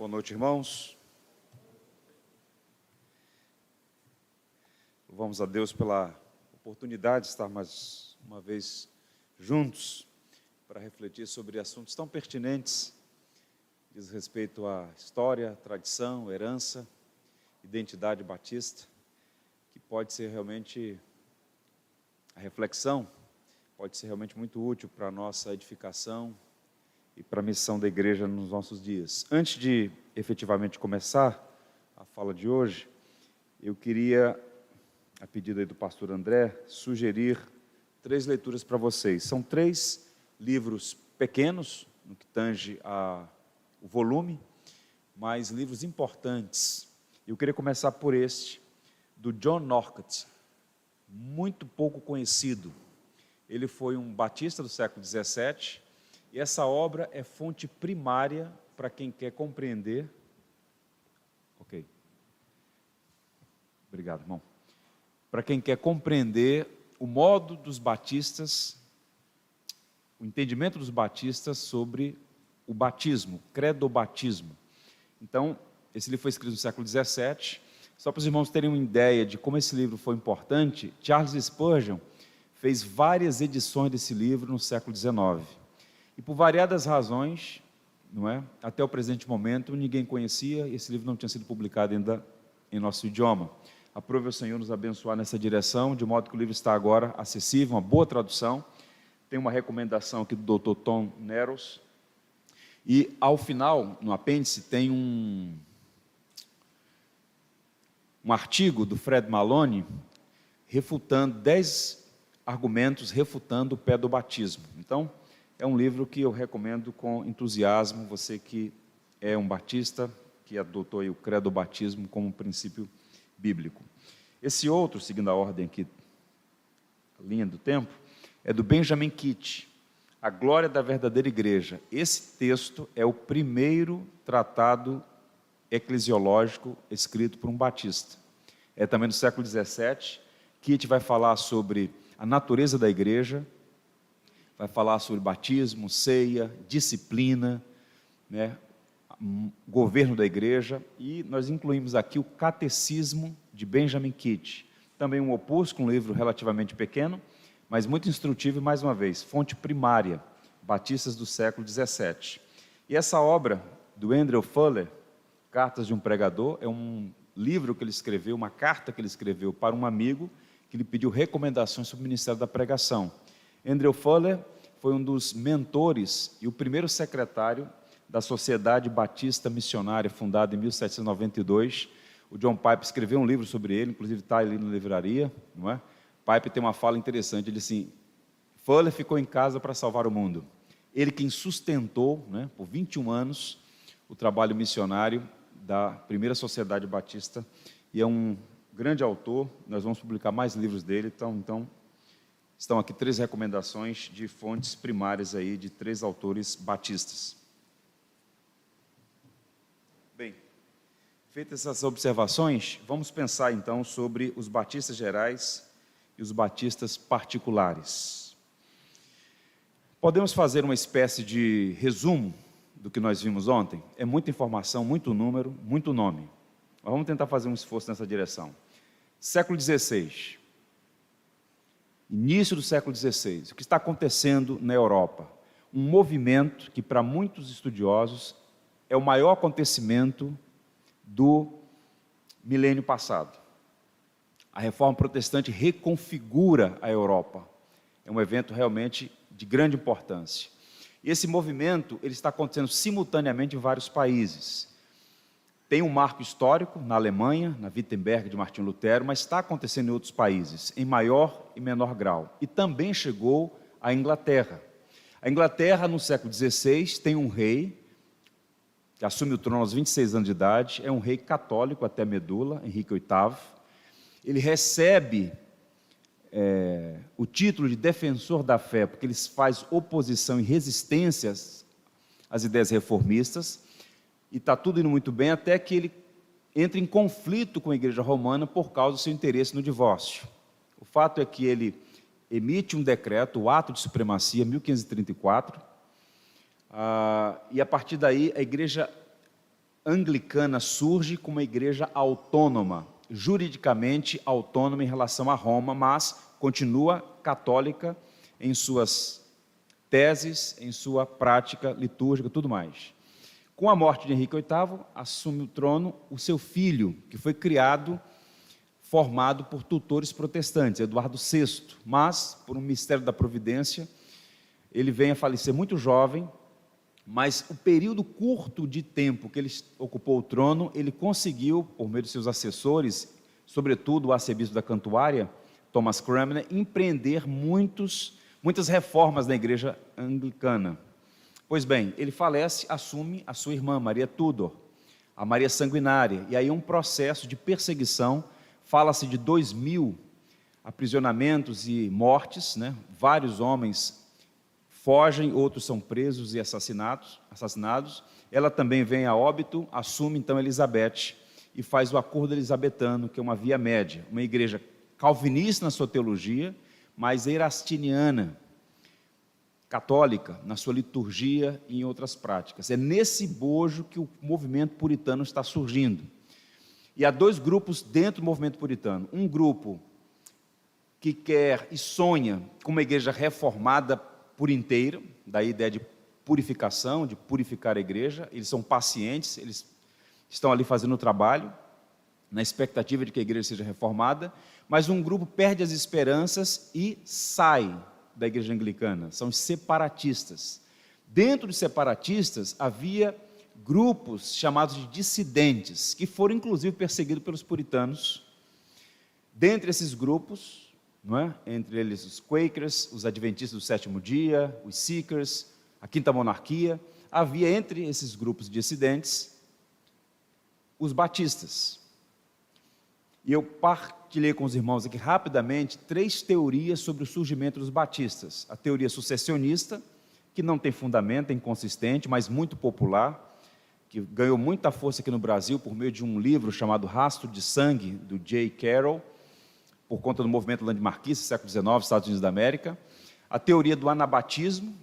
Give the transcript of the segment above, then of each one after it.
Boa noite, irmãos. Louvamos a Deus pela oportunidade de estar mais uma vez juntos para refletir sobre assuntos tão pertinentes, diz respeito à história, tradição, herança, identidade batista, que pode ser realmente a reflexão, pode ser realmente muito útil para a nossa edificação e para a missão da igreja nos nossos dias. Antes de efetivamente começar a fala de hoje, eu queria, a pedido aí do pastor André, sugerir 3 leituras para vocês. São 3 livros pequenos, no que tange o volume, mas livros importantes. Eu queria começar por este, do John Norcott, muito pouco conhecido. Ele foi um batista do século XVII, e essa obra é fonte primária para quem quer compreender. Ok. Obrigado, irmão. Para quem quer compreender o modo dos batistas, o entendimento dos batistas sobre o batismo, credobatismo. Então, esse livro foi escrito no século XVII. Só para os irmãos terem uma ideia de como esse livro foi importante, Charles Spurgeon fez várias edições desse livro no século XIX. E por variadas razões, não é? Até o presente momento, ninguém conhecia, e esse livro não tinha sido publicado ainda em nosso idioma. Aprove o Senhor nos abençoar nessa direção, de modo que o livro está agora acessível, uma boa tradução. Tem uma recomendação aqui do Dr. Tom Neros. E, ao final, no apêndice, tem um artigo do Fred Maloney, refutando 10 argumentos, refutando o pedobatismo. Então, é um livro que eu recomendo com entusiasmo, você que é um batista, que adotou aí o credobatismo como princípio bíblico. Esse outro, seguindo a ordem aqui, a linha do tempo, é do Benjamin Kitt, A Glória da Verdadeira Igreja. Esse texto é o primeiro tratado eclesiológico escrito por um batista. É também do século XVII. Kitt vai falar sobre a natureza da igreja, vai falar sobre batismo, ceia, disciplina, né, governo da igreja, e nós incluímos aqui o Catecismo de Benjamin Kitt, também um opúsculo, um livro relativamente pequeno, mas muito instrutivo e, mais uma vez, fonte primária, batistas do século XVII. E essa obra do Andrew Fuller, Cartas de um Pregador, é um livro que ele escreveu, uma carta que ele escreveu para um amigo que lhe pediu recomendações sobre o ministério da pregação. Andrew Fuller foi um dos mentores e o primeiro secretário da Sociedade Batista Missionária, fundada em 1792. O John Piper escreveu um livro sobre ele, inclusive está ali na livraria, não é? Piper tem uma fala interessante, ele disse assim: Fuller ficou em casa para salvar o mundo. Ele quem sustentou, né, por 21 anos, o trabalho missionário da primeira Sociedade Batista, e é um grande autor. Nós vamos publicar mais livros dele, então estão aqui 3 recomendações de fontes primárias aí, de 3 autores batistas. Bem, feitas essas observações, vamos pensar então sobre os batistas gerais e os batistas particulares. Podemos fazer uma espécie de resumo do que nós vimos ontem? É muita informação, muito número, muito nome. Mas vamos tentar fazer um esforço nessa direção. Século XVI. Início do século XVI, o que está acontecendo na Europa? Um movimento que, para muitos estudiosos, é o maior acontecimento do milênio passado. A Reforma Protestante reconfigura a Europa. É um evento realmente de grande importância. E esse movimento ele está acontecendo simultaneamente em vários países. Tem um marco histórico na Alemanha, na Wittenberg de Martinho Lutero, mas está acontecendo em outros países, em maior e menor grau. E também chegou à Inglaterra. A Inglaterra, no século XVI, tem um rei, que assume o trono aos 26 anos de idade, é um rei católico até a medula, Henrique VIII. Ele recebe o título de defensor da fé, porque ele faz oposição e resistências às ideias reformistas, e está tudo indo muito bem, até que ele entra em conflito com a Igreja Romana por causa do seu interesse no divórcio. O fato é que ele emite um decreto, o Ato de Supremacia, 1534, e a partir daí a Igreja anglicana surge como uma igreja autônoma, juridicamente autônoma em relação a Roma, mas continua católica em suas teses, em sua prática litúrgica, tudo mais. Com a morte de Henrique VIII, assume o trono o seu filho, que foi criado, formado por tutores protestantes, Eduardo VI, mas, por um mistério da providência, ele vem a falecer muito jovem, mas o período curto de tempo que ele ocupou o trono, ele conseguiu, por meio de seus assessores, sobretudo o arcebispo da Cantuária, Thomas Cranmer, empreender muitas reformas na igreja anglicana. Pois bem, ele falece, assume a sua irmã, Maria Tudor, a Maria Sanguinária, e aí um processo de perseguição, fala-se de 2.000 aprisionamentos e mortes, né? Vários homens fogem, outros são presos e assassinados. Ela também vem a óbito, assume então Elizabeth e faz o acordo elisabetano, que é uma via média, uma igreja calvinista na sua teologia, mas erastiniana, católica, na sua liturgia e em outras práticas. É nesse bojo que o movimento puritano está surgindo. E há dois grupos dentro do movimento puritano. Um grupo que quer e sonha com uma igreja reformada por inteiro, da ideia de purificação, de purificar a igreja. Eles são pacientes, eles estão ali fazendo o trabalho, na expectativa de que a igreja seja reformada, mas um grupo perde as esperanças e sai da igreja anglicana, são os separatistas. Dentro dos separatistas havia grupos chamados de dissidentes, que foram inclusive perseguidos pelos puritanos. Dentre esses grupos, não é? Entre eles os Quakers, os Adventistas do Sétimo Dia, os Seekers, a Quinta Monarquia, havia entre esses grupos dissidentes os batistas. E eu partilhei com os irmãos aqui rapidamente 3 teorias sobre o surgimento dos batistas. A teoria sucessionista, que não tem fundamento, é inconsistente, mas muito popular, que ganhou muita força aqui no Brasil por meio de um livro chamado Rastro de Sangue, do J. Carroll, por conta do movimento landmarquista, século XIX, Estados Unidos da América. A teoria do anabatismo,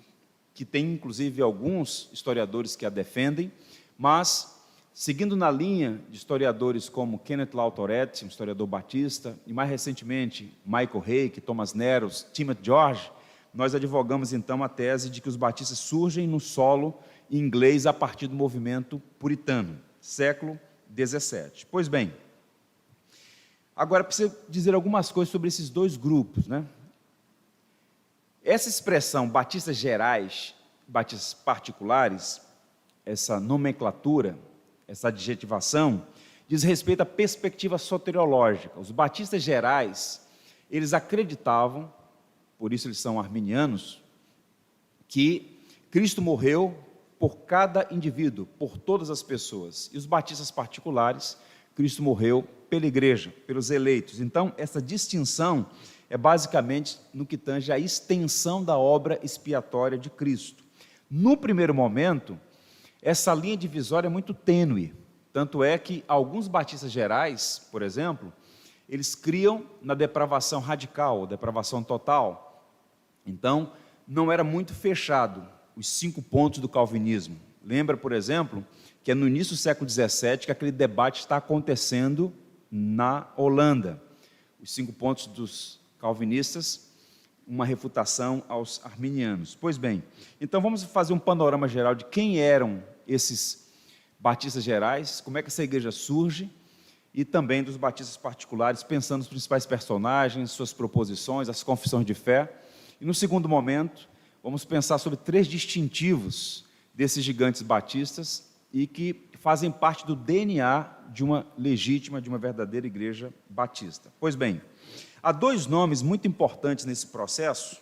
que tem inclusive alguns historiadores que a defendem, mas seguindo na linha de historiadores como Kenneth Lau Tourette, um historiador batista, e mais recentemente Michael Hake, Thomas Neros, Timothy George, nós advogamos então a tese de que os batistas surgem no solo inglês a partir do movimento puritano, século XVII. Pois bem, agora preciso dizer algumas coisas sobre esses dois grupos, né? Essa expressão batistas gerais, batistas particulares, essa nomenclatura, essa adjetivação, diz respeito à perspectiva soteriológica. Os batistas gerais, eles acreditavam, por isso eles são arminianos, que Cristo morreu por cada indivíduo, por todas as pessoas. E os batistas particulares, Cristo morreu pela igreja, pelos eleitos. Então, essa distinção é basicamente no que tange à extensão da obra expiatória de Cristo. No primeiro momento, essa linha divisória é muito tênue, tanto é que alguns batistas gerais, por exemplo, eles criam na depravação radical, depravação total. Então, não era muito fechado os 5 pontos do calvinismo. Lembra, por exemplo, que é no início do século XVII que aquele debate está acontecendo na Holanda. Os 5 pontos dos calvinistas, uma refutação aos arminianos. Pois bem, então vamos fazer um panorama geral de quem eram esses batistas gerais, como é que essa igreja surge, e também dos batistas particulares, pensando nos principais personagens, suas proposições, as confissões de fé. E no segundo momento, vamos pensar sobre 3 distintivos desses gigantes batistas e que fazem parte do DNA de uma legítima, de uma verdadeira igreja batista. Pois bem, há 2 nomes muito importantes nesse processo,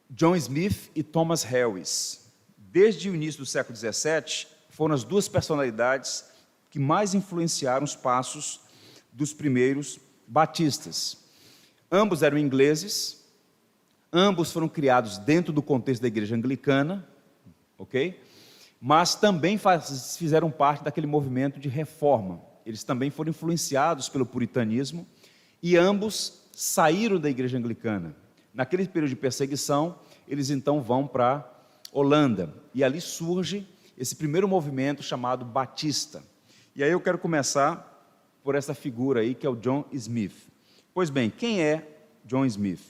John Smith e Thomas Harris. Desde o início do século XVII, foram as 2 personalidades que mais influenciaram os passos dos primeiros batistas. Ambos eram ingleses, ambos foram criados dentro do contexto da igreja anglicana, ok? Mas também fizeram parte daquele movimento de reforma. Eles também foram influenciados pelo puritanismo e ambos saíram da igreja anglicana. Naquele período de perseguição, eles então vão para Holanda, e ali surge esse primeiro movimento chamado batista. E aí eu quero começar por essa figura aí, que é o John Smith. Pois bem, quem é John Smith?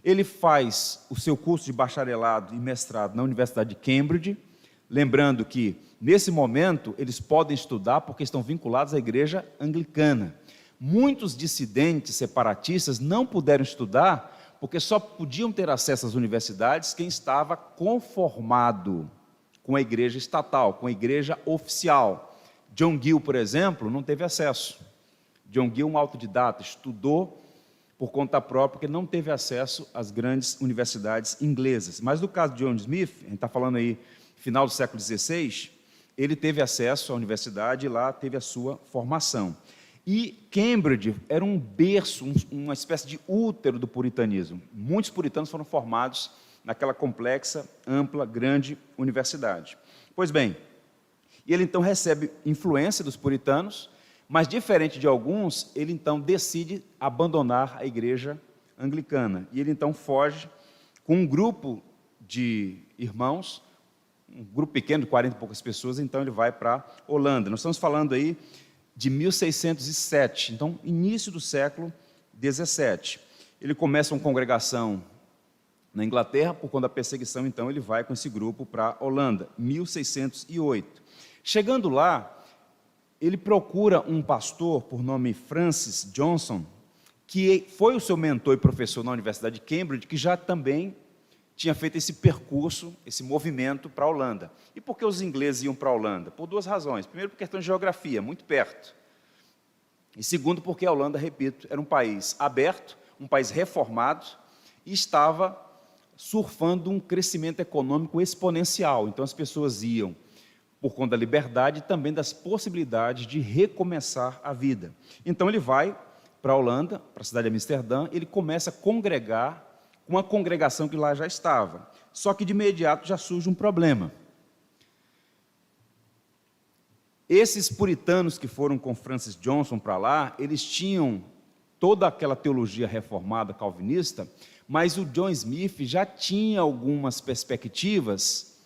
Ele faz o seu curso de bacharelado e mestrado na Universidade de Cambridge, lembrando que, nesse momento, eles podem estudar porque estão vinculados à igreja anglicana. Muitos dissidentes separatistas não puderam estudar porque só podiam ter acesso às universidades quem estava conformado com a igreja estatal, com a igreja oficial. John Gill, por exemplo, não teve acesso. John Gill, um autodidata, estudou por conta própria, porque não teve acesso às grandes universidades inglesas. Mas no caso de John Smith, a gente está falando aí, final do século XVI, ele teve acesso à universidade e lá teve a sua formação. E Cambridge era um berço, uma espécie de útero do puritanismo. Muitos puritanos foram formados naquela complexa, ampla, grande universidade. Pois bem, ele então recebe influência dos puritanos, mas, diferente de alguns, ele então decide abandonar a igreja anglicana. E ele então foge com um grupo de irmãos, um grupo pequeno, de 40 e poucas pessoas, então ele vai para a Holanda. Nós estamos falando aí de 1607, então início do século XVII. Ele começa uma congregação na Inglaterra, por conta da perseguição, então ele vai com esse grupo para a Holanda, 1608. Chegando lá, ele procura um pastor por nome Francis Johnson, que foi o seu mentor e professor na Universidade de Cambridge, que já também tinha feito esse percurso, esse movimento para a Holanda. E por que os ingleses iam para a Holanda? Por duas razões. Primeiro, por questão de geografia, muito perto. E segundo, porque a Holanda, repito, era um país aberto, um país reformado, e estava surfando um crescimento econômico exponencial. Então, as pessoas iam por conta da liberdade e também das possibilidades de recomeçar a vida. Então, ele vai para a Holanda, para a cidade de Amsterdã, ele começa a congregar uma congregação que lá já estava. Só que, de imediato, já surge um problema. Esses puritanos que foram com Francis Johnson para lá, eles tinham toda aquela teologia reformada calvinista, mas o John Smith já tinha algumas perspectivas,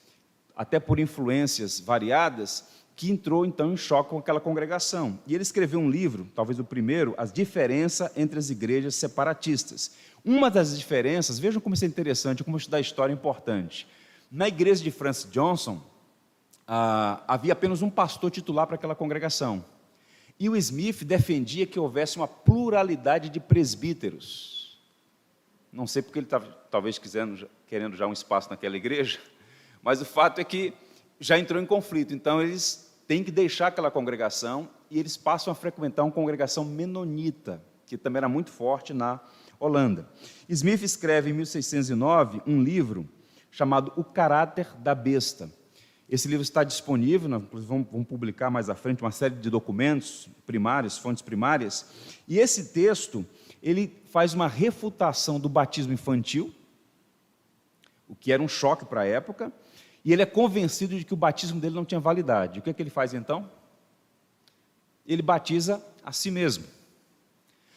até por influências variadas, que entrou então em choque com aquela congregação. E ele escreveu um livro, talvez o primeiro, As Diferenças entre as Igrejas Separatistas. Uma das diferenças, vejam como isso é interessante, como estudar história é importante. Na igreja de Francis Johnson, havia apenas um pastor titular para aquela congregação. E o Smith defendia que houvesse uma pluralidade de presbíteros. Não sei porque ele estava, talvez, querendo já um espaço naquela igreja, mas o fato é que já entrou em conflito. Então, eles têm que deixar aquela congregação e eles passam a frequentar uma congregação menonita, que também era muito forte na Holanda. Smith escreve, em 1609, um livro chamado O Caráter da Besta. Esse livro está disponível, inclusive vamos publicar mais à frente uma série de documentos primários, fontes primárias, e esse texto, ele faz uma refutação do batismo infantil, o que era um choque para a época, e ele é convencido de que o batismo dele não tinha validade. O que é que ele faz então? Ele batiza a si mesmo.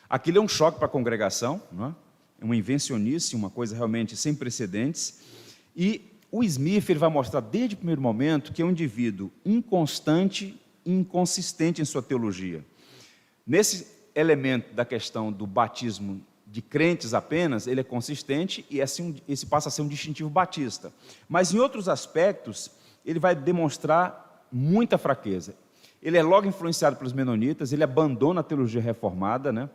Aquilo é um choque para a congregação, não é? É uma invencionice, uma coisa realmente sem precedentes, e o Smith ele vai mostrar desde o primeiro momento que é um indivíduo inconstante e inconsistente em sua teologia. Nesse elemento da questão do batismo de crentes apenas, ele é consistente e esse passa a ser um distintivo batista. Mas em outros aspectos, ele vai demonstrar muita fraqueza. Ele é logo influenciado pelos menonitas, ele abandona a teologia reformada, né?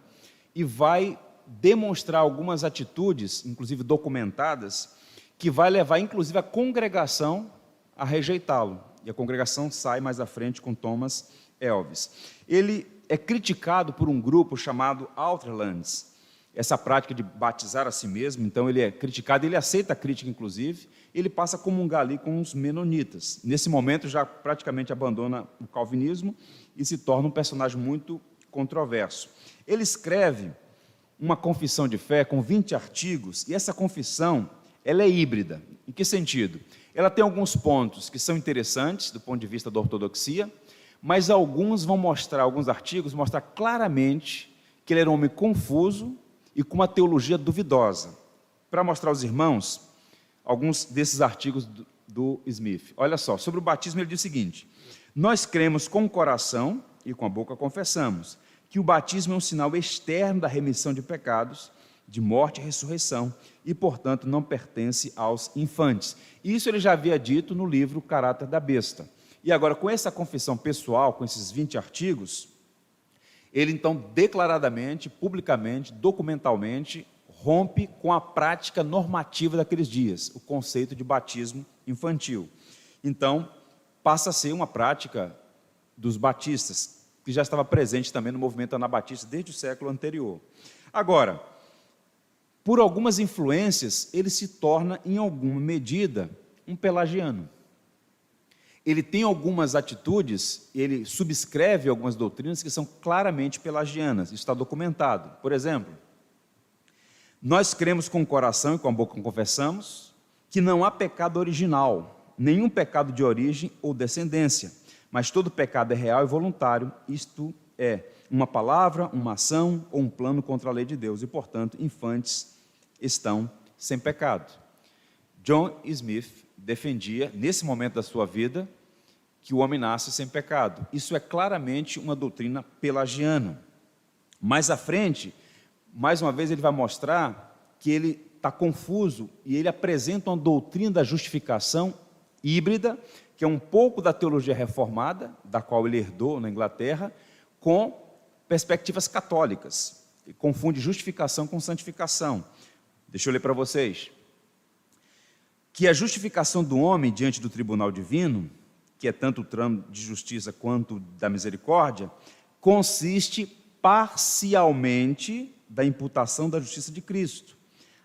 E vai demonstrar algumas atitudes, inclusive documentadas, que vai levar, inclusive, a congregação a rejeitá-lo. E a congregação sai mais à frente com Thomas Elvis. Ele é criticado por um grupo chamado Outlands, essa prática de batizar a si mesmo. Então ele é criticado, ele aceita a crítica, inclusive, ele passa a comungar ali com os menonitas. Nesse momento já praticamente abandona o calvinismo e se torna um personagem muito controverso. Ele escreve uma confissão de fé com 20 artigos, e essa confissão ela é híbrida. Em que sentido? Ela tem alguns pontos que são interessantes do ponto de vista da ortodoxia, mas alguns artigos mostrar claramente que ele era um homem confuso e com uma teologia duvidosa. Para mostrar aos irmãos, alguns desses artigos do Smith. Olha só, sobre o batismo ele diz o seguinte: nós cremos com o coração e com a boca confessamos que o batismo é um sinal externo da remissão de pecados, de morte e ressurreição, e, portanto, não pertence aos infantes. Isso ele já havia dito no livro Caráter da Besta. E agora, com essa confissão pessoal, com esses 20 artigos, ele então declaradamente, publicamente, documentalmente, rompe com a prática normativa daqueles dias, o conceito de batismo infantil. Então, passa a ser uma prática dos batistas, que já estava presente também no movimento anabatista desde o século anterior. Agora, por algumas influências, ele se torna, em alguma medida, um pelagiano. Ele tem algumas atitudes, ele subscreve algumas doutrinas que são claramente pelagianas, isso está documentado. Por exemplo, nós cremos com o coração e com a boca confessamos que não há pecado original, nenhum pecado de origem ou descendência, mas todo pecado é real e voluntário, isto é, uma palavra, uma ação ou um plano contra a lei de Deus, e, portanto, infantes estão sem pecado. John Smith defendia, nesse momento da sua vida, que o homem nasce sem pecado. Isso é claramente uma doutrina pelagiana. Mais à frente, mais uma vez, ele vai mostrar que ele está confuso e ele apresenta uma doutrina da justificação híbrida, que é um pouco da teologia reformada, da qual ele herdou na Inglaterra, com perspectivas católicas. Ele confunde justificação com santificação. Deixa eu ler para vocês. Que a justificação do homem diante do tribunal divino, que é tanto o trâmite de justiça quanto da misericórdia, consiste parcialmente da imputação da justiça de Cristo,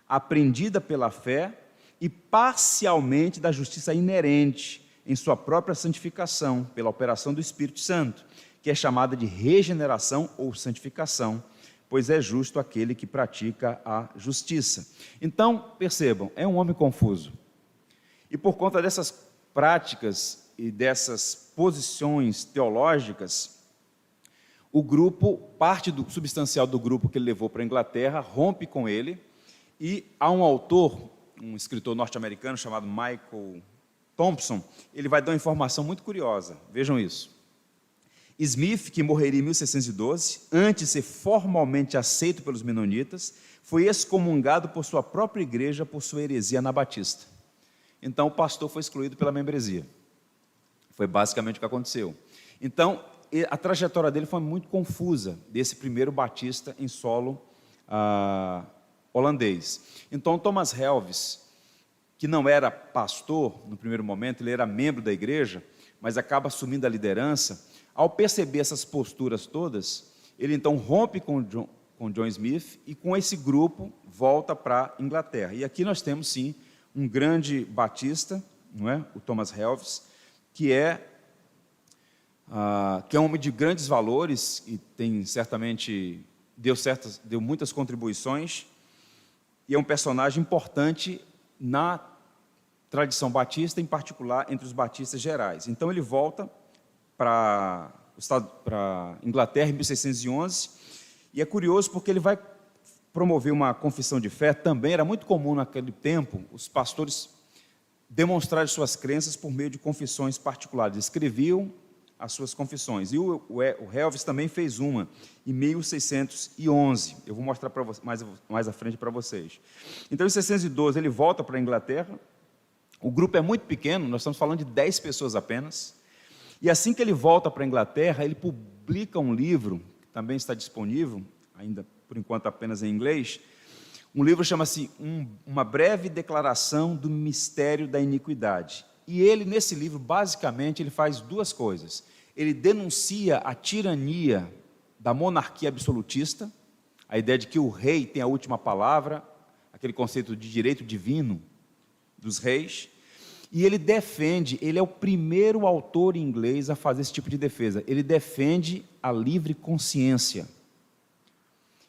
aprendida pela fé, e parcialmente da justiça inerente em sua própria santificação, pela operação do Espírito Santo, que é chamada de regeneração ou santificação, pois é justo aquele que pratica a justiça. Então, percebam, é um homem confuso. E por conta dessas práticas e dessas posições teológicas, o grupo, parte do substancial do grupo que ele levou para a Inglaterra, rompe com ele, e há um autor, um escritor norte-americano chamado Michael Thompson, ele vai dar uma informação muito curiosa, vejam isso. Smith, que morreria em 1612, antes de ser formalmente aceito pelos menonitas, foi excomungado por sua própria igreja por sua heresia anabatista. Então o pastor foi excluído pela membresia. Foi basicamente o que aconteceu. Então, a trajetória dele foi muito confusa, desse primeiro batista em solo holandês. Então, Thomas Helves, que não era pastor no primeiro momento, ele era membro da igreja, mas acaba assumindo a liderança, ao perceber essas posturas todas, ele então rompe com John Smith e com esse grupo volta para a Inglaterra. E aqui nós temos, sim, um grande batista, não é? O Thomas Helves, que é um homem de grandes valores e tem certamente deu muitas contribuições e é um personagem importante na tradição batista, em particular entre os batistas gerais. Então ele volta para a Inglaterra em 1611 e é curioso porque ele vai promover uma confissão de fé. Também era muito comum naquele tempo os pastores demonstrarem suas crenças por meio de confissões particulares. Escreviam as suas confissões. E o Helves também fez uma em 1611. Eu vou mostrar para mais à frente para vocês. Então, em 1612, ele volta para a Inglaterra. O grupo é muito pequeno, nós estamos falando de 10 pessoas apenas. E assim que ele volta para a Inglaterra, ele publica um livro, que também está disponível, ainda por enquanto apenas em inglês. Um livro chama-se Uma Breve Declaração do Mistério da Iniquidade. E ele, nesse livro, basicamente, ele faz duas coisas. Ele denuncia a tirania da monarquia absolutista, a ideia de que o rei tem a última palavra, aquele conceito de direito divino dos reis, e ele defende, ele é o primeiro autor em inglês a fazer esse tipo de defesa, ele defende a livre consciência.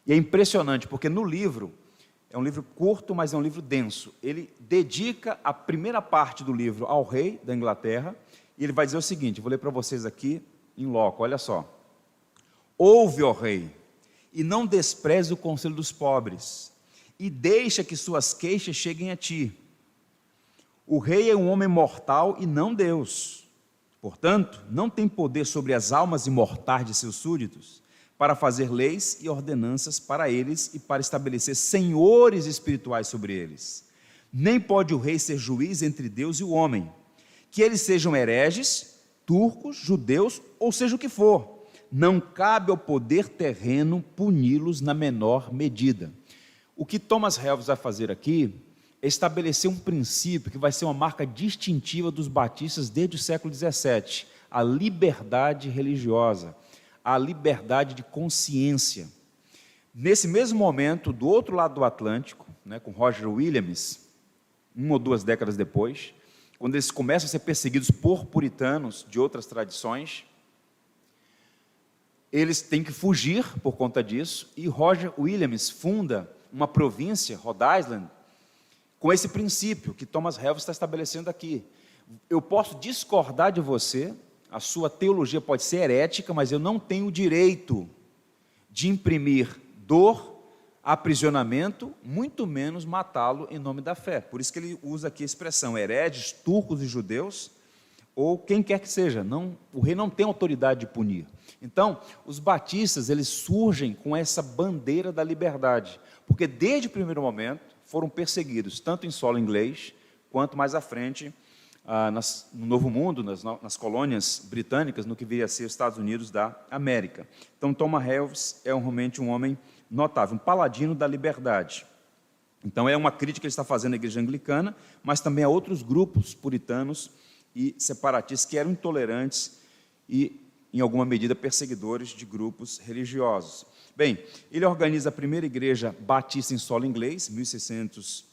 E é impressionante, porque no livro, é um livro curto, mas é um livro denso. Ele dedica a primeira parte do livro ao rei da Inglaterra, e ele vai dizer o seguinte, vou ler para vocês aqui em loco, olha só. Ouve, ó rei, e não despreze o conselho dos pobres, e deixa que suas queixas cheguem a ti. O rei é um homem mortal e não Deus. Portanto, não tem poder sobre as almas imortais de seus súditos para fazer leis e ordenanças para eles e para estabelecer senhores espirituais sobre eles. Nem pode o rei ser juiz entre Deus e o homem, que eles sejam hereges, turcos, judeus, ou seja o que for. Não cabe ao poder terreno puni-los na menor medida. O que Thomas Helves vai fazer aqui é estabelecer um princípio que vai ser uma marca distintiva dos batistas desde o século XVII, a liberdade religiosa, a liberdade de consciência. Nesse mesmo momento, do outro lado do Atlântico, com Roger Williams, 1 ou 2 décadas depois, quando eles começam a ser perseguidos por puritanos de outras tradições, eles têm que fugir por conta disso, e Roger Williams funda uma província, Rhode Island, com esse princípio que Thomas Helves está estabelecendo aqui. Eu posso discordar de você, a sua teologia pode ser herética, mas eu não tenho o direito de imprimir dor, aprisionamento, muito menos matá-lo em nome da fé. Por isso que ele usa aqui a expressão hereges, turcos e judeus, ou quem quer que seja. O rei não tem autoridade de punir. Então, os batistas, eles surgem com essa bandeira da liberdade, porque desde o primeiro momento foram perseguidos, tanto em solo inglês, quanto mais à frente, no Novo Mundo, nas colônias britânicas, no que viria a ser os Estados Unidos da América. Então, Thomas Helves é realmente um homem notável, um paladino da liberdade. Então, é uma crítica que ele está fazendo à igreja anglicana, mas também a outros grupos puritanos e separatistas que eram intolerantes e, em alguma medida, perseguidores de grupos religiosos. Bem, ele organiza a primeira igreja batista em solo inglês, 1612,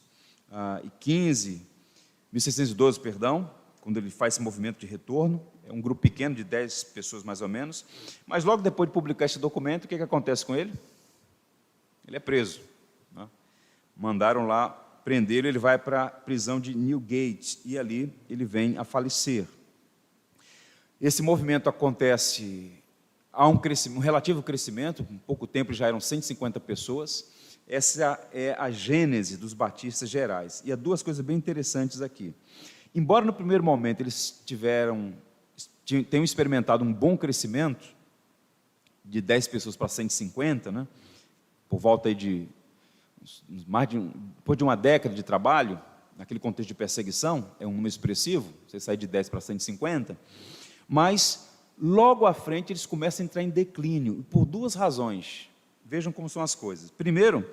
quando ele faz esse movimento de retorno. É um grupo pequeno, de 10 pessoas mais ou menos. Mas logo depois de publicar esse documento, o que acontece com ele? Ele é preso. Mandaram lá prendê-lo, ele vai para a prisão de Newgate, e ali ele vem a falecer. Esse movimento acontece... Há um relativo crescimento, em pouco tempo já eram 150 pessoas. Essa é a gênese dos batistas gerais. E há duas coisas bem interessantes aqui. Embora no primeiro momento eles tenham experimentado um bom crescimento, de 10 pessoas para 150, por volta aí depois de uma década de trabalho, naquele contexto de perseguição, é um número expressivo, você sai de 10 para 150, mas... Logo à frente, eles começam a entrar em declínio, por duas razões. Vejam como são as coisas. Primeiro,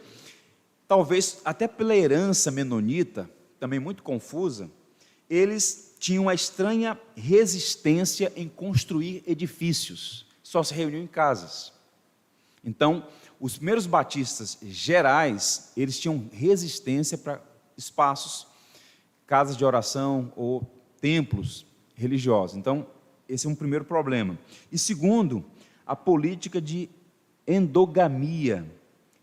talvez até pela herança menonita, também muito confusa, eles tinham a estranha resistência em construir edifícios, só se reuniam em casas. Então, os primeiros batistas gerais, eles tinham resistência para espaços, casas de oração ou templos religiosos. Então, esse é um primeiro problema. E segundo, a política de endogamia.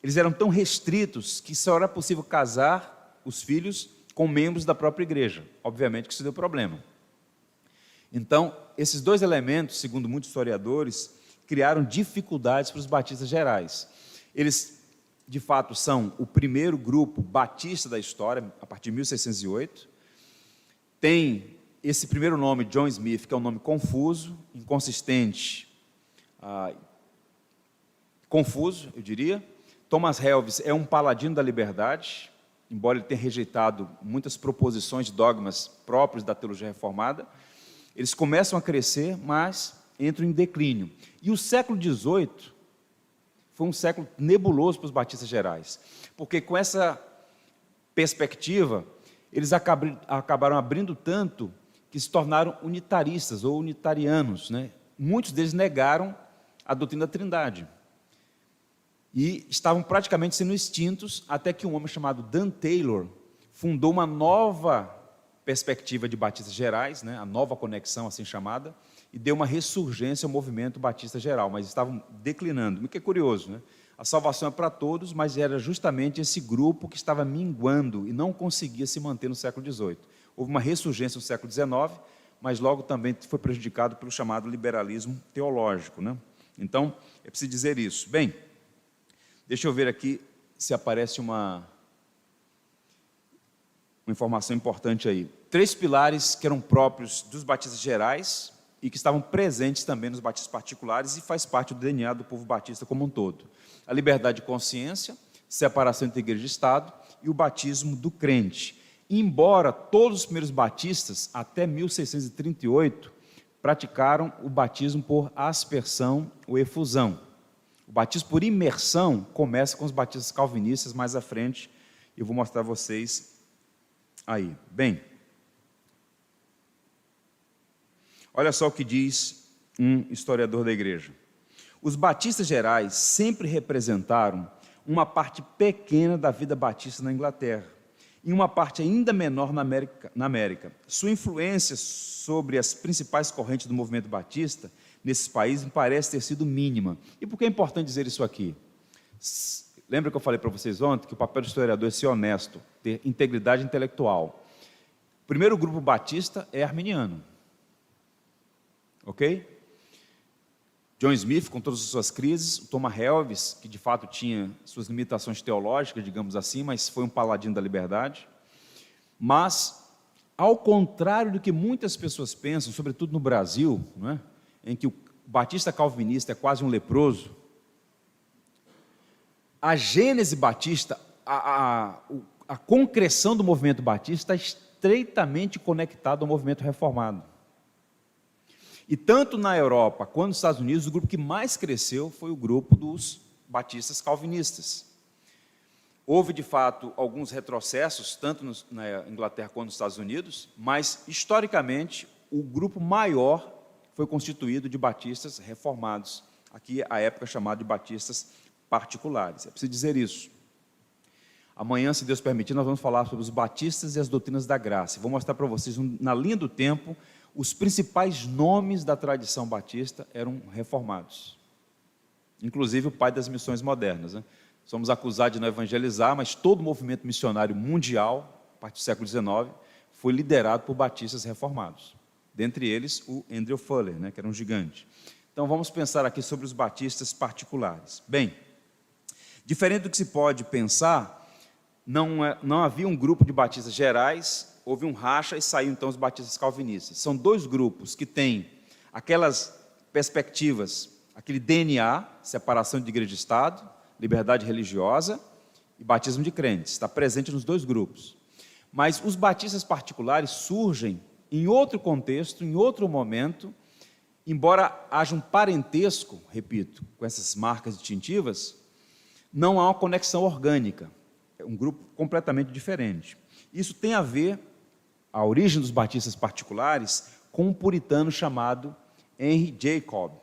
Eles eram tão restritos que só era possível casar os filhos com membros da própria igreja. Obviamente que isso deu problema. Então, esses dois elementos, segundo muitos historiadores, criaram dificuldades para os batistas gerais. Eles, de fato, são o primeiro grupo batista da história, a partir de 1608. Tem esse primeiro nome, John Smith, que é um nome confuso, inconsistente, confuso, eu diria. Thomas Helves é um paladino da liberdade, embora ele tenha rejeitado muitas proposições de dogmas próprios da teologia reformada. Eles começam a crescer, mas entram em declínio. E o século XVIII foi um século nebuloso para os batistas gerais, porque com essa perspectiva, eles acabaram abrindo tanto que se tornaram unitaristas ou unitarianos. Muitos deles negaram a doutrina da Trindade. E estavam praticamente sendo extintos, até que um homem chamado Dan Taylor fundou uma nova perspectiva de batistas gerais, a nova conexão, assim chamada, e deu uma ressurgência ao movimento batista geral, mas estavam declinando. O que é curioso, A salvação é para todos, mas era justamente esse grupo que estava minguando e não conseguia se manter no século XVIII. Houve uma ressurgência no século XIX, mas logo também foi prejudicado pelo chamado liberalismo teológico. Então, é preciso dizer isso. Bem, deixa eu ver aqui se aparece uma uma informação importante aí. 3 pilares que eram próprios dos batistas gerais e que estavam presentes também nos batistas particulares e faz parte do DNA do povo batista como um todo. A liberdade de consciência, separação entre igreja e Estado e o batismo do crente. Embora todos os primeiros batistas, até 1638, praticaram o batismo por aspersão ou efusão. O batismo por imersão começa com os batistas calvinistas mais à frente, eu vou mostrar a vocês aí. Bem, olha só o que diz um historiador da igreja. Os batistas gerais sempre representaram uma parte pequena da vida batista na Inglaterra, e uma parte ainda menor na América. Sua influência sobre as principais correntes do movimento batista nesses países me parece ter sido mínima. E por que é importante dizer isso aqui? Lembra que eu falei para vocês ontem que o papel do historiador é ser honesto, ter integridade intelectual. O primeiro grupo batista é arminiano. Ok? John Smith, com todas as suas crises, o Thomas Helves, que de fato tinha suas limitações teológicas, digamos assim, mas foi um paladino da liberdade. Mas, ao contrário do que muitas pessoas pensam, sobretudo no Brasil, não é? Em que o batista calvinista é quase um leproso, a gênese batista, a concreção do movimento batista está estreitamente conectada ao movimento reformado. E tanto na Europa quanto nos Estados Unidos, o grupo que mais cresceu foi o grupo dos batistas calvinistas. Houve, de fato, alguns retrocessos, tanto na Inglaterra quanto nos Estados Unidos, mas, historicamente, o grupo maior foi constituído de batistas reformados, aqui a época chamada de batistas particulares. É preciso dizer isso. Amanhã, se Deus permitir, nós vamos falar sobre os batistas e as doutrinas da graça. Vou mostrar para vocês, na linha do tempo, os principais nomes da tradição batista eram reformados. Inclusive o pai das missões modernas, né? Somos acusados de não evangelizar, mas todo o movimento missionário mundial, a partir do século XIX, foi liderado por batistas reformados. Dentre eles, o Andrew Fuller, né, que era um gigante. Então, vamos pensar aqui sobre os batistas particulares. Bem, diferente do que se pode pensar, não havia um grupo de batistas gerais, houve um racha e saíram então os batistas calvinistas. São 2 grupos que têm aquelas perspectivas, aquele DNA, separação de igreja e Estado, liberdade religiosa e batismo de crentes. Está presente nos 2 grupos. Mas os batistas particulares surgem em outro contexto, em outro momento, embora haja um parentesco, repito, com essas marcas distintivas, não há uma conexão orgânica. É um grupo completamente diferente. Isso tem a ver, a origem dos batistas particulares, com um puritano chamado Henry Jacob,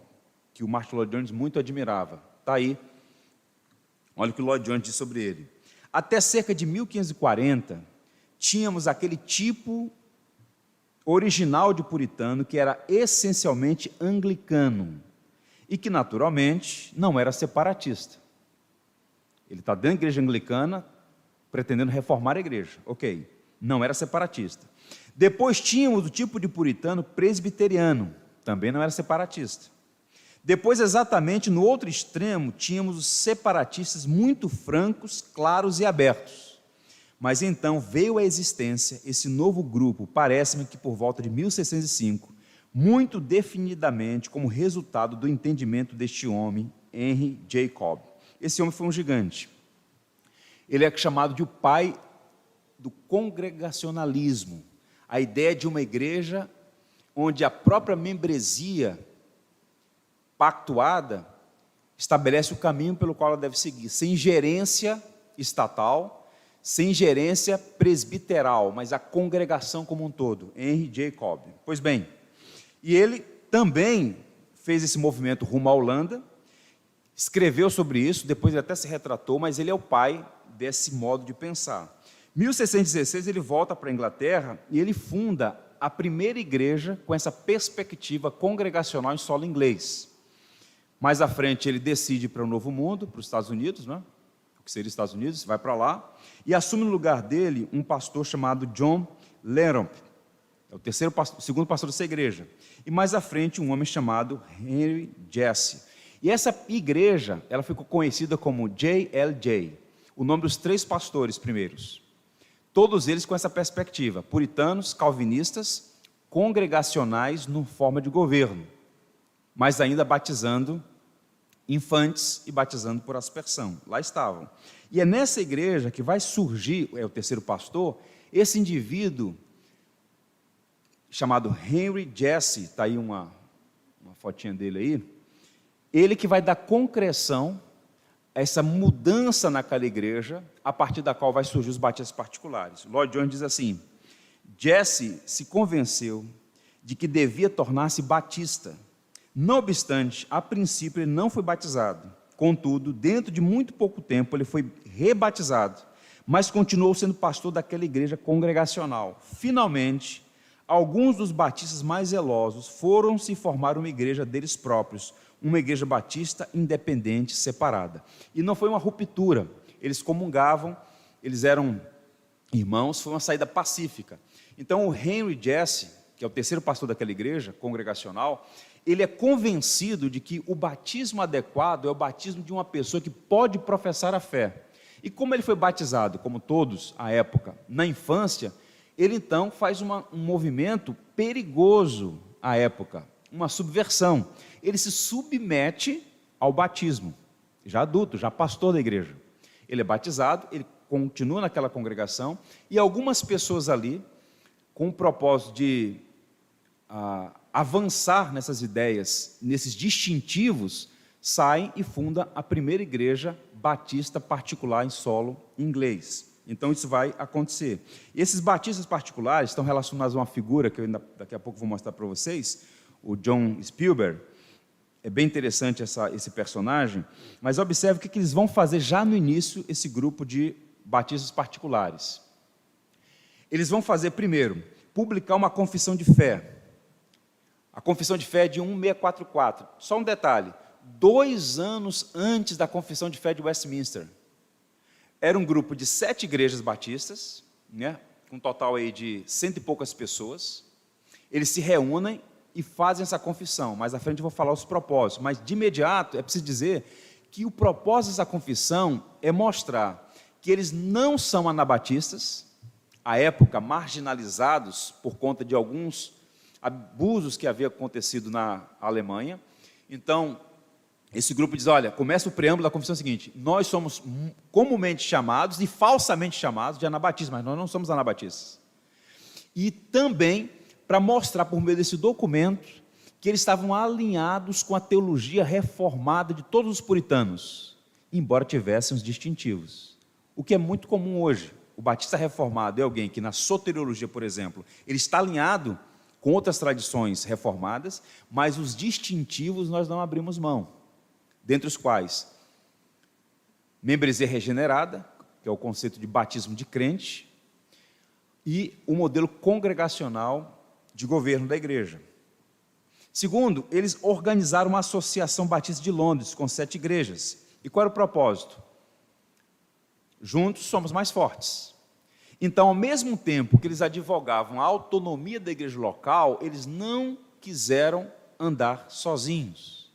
que o Martin Lloyd Jones muito admirava. Está aí, olha o que o Lloyd Jones diz sobre ele. Até cerca de 1540, tínhamos aquele tipo original de puritano que era essencialmente anglicano e que, naturalmente, não era separatista. Ele está dentro da igreja anglicana, pretendendo reformar a igreja. Ok, não era separatista. Depois tínhamos o tipo de puritano presbiteriano, também não era separatista. Depois, exatamente no outro extremo, tínhamos os separatistas muito francos, claros e abertos. Mas então veio à existência esse novo grupo, parece-me que por volta de 1605, muito definidamente como resultado do entendimento deste homem, Henry Jacob. Esse homem foi um gigante. Ele é chamado de o pai do congregacionalismo, a ideia de uma igreja onde a própria membresia pactuada estabelece o caminho pelo qual ela deve seguir, sem gerência estatal, sem gerência presbiteral, mas a congregação como um todo, Henry Jacob. Pois bem, e ele também fez esse movimento rumo à Holanda, escreveu sobre isso, depois ele até se retratou, mas ele é o pai desse modo de pensar. Em 1616 ele volta para a Inglaterra e ele funda a primeira igreja com essa perspectiva congregacional em solo inglês. Mais à frente ele decide ir para o Novo Mundo, para os Estados Unidos, né? O que seria os Estados Unidos, vai para lá, e assume no lugar dele um pastor chamado John Leromp, é o segundo pastor dessa igreja, e mais à frente um homem chamado Henry Jesse. E essa igreja, ela ficou conhecida como JLJ, o nome dos 3 pastores primeiros. todos eles com essa perspectiva, puritanos, calvinistas, congregacionais no forma de governo, mas ainda batizando infantes e batizando por aspersão. Lá estavam. E é nessa igreja que vai surgir, é o terceiro pastor, esse indivíduo chamado Henry Jesse, está aí uma fotinha dele aí, ele que vai dar concreção a essa mudança naquela igreja, a partir da qual vai surgir os batistas particulares. Lloyd Jones diz assim: Jesse se convenceu de que devia tornar-se batista. Não obstante, a princípio ele não foi batizado. Contudo, dentro de muito pouco tempo, ele foi rebatizado, mas continuou sendo pastor daquela igreja congregacional. Finalmente, alguns dos batistas mais zelosos foram se formar uma igreja deles próprios, uma igreja batista independente, separada. E não foi uma ruptura, eles comungavam, eles eram irmãos, foi uma saída pacífica. Então o Henry Jesse, que é o terceiro pastor daquela igreja congregacional, ele é convencido de que o batismo adequado é o batismo de uma pessoa que pode professar a fé. E como ele foi batizado, como todos à época, na infância, ele então faz um movimento perigoso à época, uma subversão. Ele se submete ao batismo, já adulto, já pastor da igreja. Ele é batizado, ele continua naquela congregação, e algumas pessoas ali, com o propósito de avançar nessas ideias, nesses distintivos, saem e fundam a primeira igreja batista particular em solo inglês. Então isso vai acontecer. E esses batistas particulares estão relacionados a uma figura que eu ainda daqui a pouco vou mostrar para vocês, o John Spielberg. É bem interessante esse personagem, mas observe o que eles vão fazer já no início, esse grupo de batistas particulares. Eles vão fazer, primeiro, publicar uma confissão de fé. A confissão de fé é de 1644. Só um detalhe, 2 anos antes da confissão de fé de Westminster. Era um grupo de 7 igrejas batistas, né, com um total aí de 100 e poucas pessoas. Eles se reúnem e fazem essa confissão. Mais à frente eu vou falar os propósitos, mas de imediato é preciso dizer que o propósito dessa confissão é mostrar que eles não são anabatistas, à época marginalizados por conta de alguns abusos que havia acontecido na Alemanha. Então, esse grupo diz, olha, começa o preâmbulo da confissão seguinte: nós somos comumente chamados e falsamente chamados de anabatistas, mas nós não somos anabatistas. E também para mostrar por meio desse documento que eles estavam alinhados com a teologia reformada de todos os puritanos, embora tivessem os distintivos. O que é muito comum hoje. O batista reformado é alguém que na soteriologia, por exemplo, ele está alinhado com outras tradições reformadas, mas os distintivos nós não abrimos mão, dentre os quais membresia regenerada, que é o conceito de batismo de crente, e o modelo congregacional de governo da igreja. Segundo, eles organizaram uma associação batista de Londres, com 7 igrejas. E qual era o propósito? Juntos somos mais fortes. Então, ao mesmo tempo que eles advogavam a autonomia da igreja local, eles não quiseram andar sozinhos.